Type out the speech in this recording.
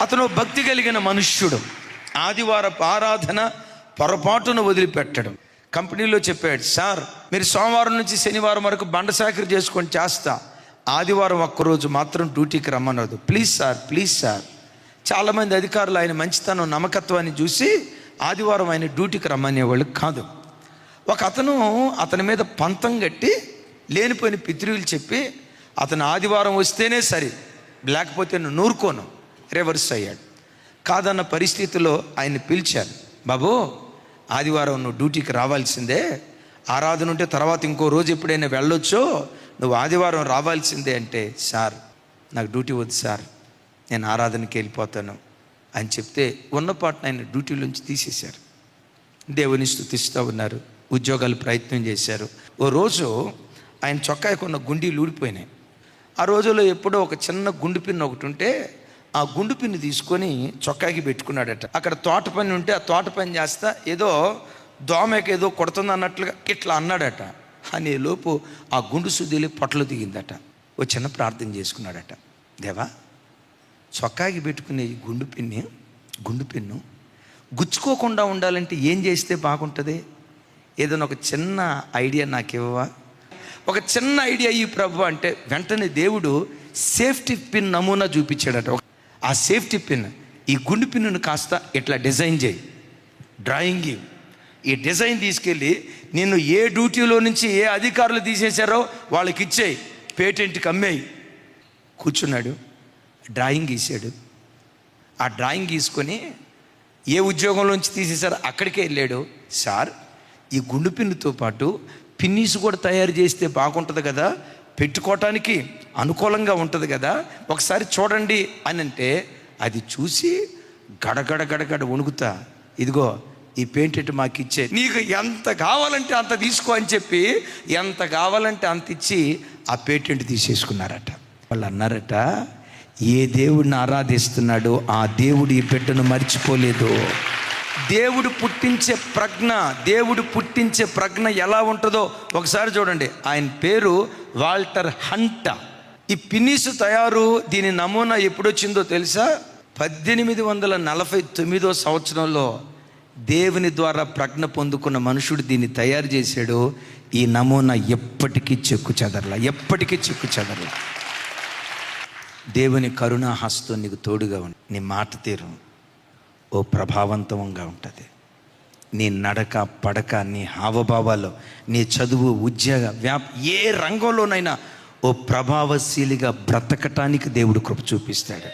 అతను భక్తి కలిగిన మనుష్యుడు. ఆదివారపు ఆరాధన పొరపాటును వదిలిపెట్టడం. కంపెనీలో చెప్పాడు, సార్ మీరు సోమవారం నుంచి శనివారం వరకు బండ చాకరీ చేసుకొని చేస్తా, ఆదివారం ఒక్కరోజు మాత్రం డ్యూటీకి రమ్మనదు. Please sir, please sir. చాలామంది అధికారులు ఆయన మంచితనం నమ్మకత్వాన్ని చూసి ఆదివారం ఆయన డ్యూటీకి రమ్మనేవాళ్ళు కాదు. ఒక అతను అతని మీద పంతం కట్టి లేనిపోయిన పితృలు చెప్పి అతను ఆదివారం వస్తేనే సరే, లేకపోతే నేను నూరుకోను, రివర్స్ అయ్యాడు. కాదన్న పరిస్థితిలో ఆయన పిలిచారు, బాబు ఆదివారం నువ్వు డ్యూటీకి రావాల్సిందే, ఆరాధన ఉంటే తర్వాత ఇంకో రోజు ఎప్పుడైనా వెళ్ళొచ్చో, నువ్వు ఆదివారం రావాల్సిందే అంటే, సార్ నాకు డ్యూటీ వద్దు సార్, నేను ఆరాధనకి వెళ్ళిపోతాను అని చెప్తే ఉన్నపాటున ఆయన డ్యూటీలోంచి తీసేశారు. దేవుని స్తుతిస్తూ ఉన్నారు, ఉద్యోగాలు ప్రయత్నం చేశారు. ఓ రోజు ఆయన చొక్కాకి ఉన్న గుండీలు ఊడిపోయినాయి. ఆ రోజుల్లో ఎప్పుడో ఒక చిన్న గుండు పిన్ను ఒకటి ఉంటే ఆ గుండు పిన్ను తీసుకొని చొక్కాకి పెట్టుకున్నాడట. అక్కడ తోట పని ఉంటే ఆ తోట పని చేస్తా ఏదో దోమకి ఏదో కొడుతుంది అన్నట్లుగా ఇట్లా అన్నాడట. అనే లోపు ఆ గుండు సుద్దిలి పొట్టలు దిగిందట. ఓ చిన్న ప్రార్థన చేసుకున్నాడట, దేవా చొక్కాకి పెట్టుకునే ఈ గుండు పిన్ను గుచ్చుకోకుండా ఉండాలంటే ఏం చేస్తే బాగుంటుంది? ఏదైనా ఒక చిన్న ఐడియా నాకు ఇవ్వవా? ఒక చిన్న ఐడియా ఈ ప్రభు అంటే వెంటనే దేవుడు సేఫ్టీ పిన్ నమూనా చూపించాడట. ఆ సేఫ్టీ పిన్, ఈ గుండు పిన్నును కాస్త ఇట్లా డిజైన్ చేయి, డ్రాయింగ్ ఈ డిజైన్ తీసుకెళ్ళి నిన్ను ఏ డ్యూటీలో నుంచి ఏ అధికారులు తీసేశారో వాళ్ళకి ఇచ్చేయి, పేటెంట్కి అమ్మేయి. కూర్చున్నాడు, డ్రాయింగ్ గీసాడు. ఆ డ్రాయింగ్ గీసుకొని ఏ ఉద్యోగంలోంచి తీసేశారో అక్కడికే వెళ్ళాడు. సార్ ఈ గుండు పిన్నుతో పాటు పిన్నీసు కూడా తయారు చేస్తే బాగుంటుంది కదా, పెట్టుకోవటానికి అనుకూలంగా ఉంటుంది కదా, ఒకసారి చూడండి అని అంటే అది చూసి గడగడ వణుకుతా, ఇదిగో ఈ పెయింట్ మాకు ఇచ్చే, నీకు ఎంత కావాలంటే అంత తీసుకో అని చెప్పి ఎంత కావాలంటే అంత ఇచ్చి ఆ పేటెంట్ తీసేసుకున్నారట. వాళ్ళు అన్నారట, ఏ దేవుడిని ఆరాధిస్తున్నాడో ఆ దేవుడు ఈ బిడ్డను మర్చిపోలేదు. దేవుడు పుట్టించే ప్రజ్ఞ ఎలా ఉంటుందో ఒకసారి చూడండి. ఆయన పేరు వాల్టర్ హంట. ఈ పిన్నీసు తయారు దీని నమూనా ఎప్పుడొచ్చిందో తెలుసా? 1849 సంవత్సరంలో దేవుని ద్వారా ప్రజ్ఞ పొందుకున్న మనుషుడు దీన్ని తయారు చేశాడు. ఈ నమూనా ఎప్పటికీ చెక్కు చెదరలా. దేవుని కరుణాహస్తం నీకు తోడుగా ఉంది. నీ మాట తీరు ఓ ప్రభావవంతంగా ఉంటుంది. నీ నడక పడక, నీ హావభావాలు, నీ చదువు, ఉద్యోగ, ఏ రంగంలోనైనా ఓ ప్రభావశీలిగా బ్రతకటానికి దేవుడు కృప చూపిస్తాడు.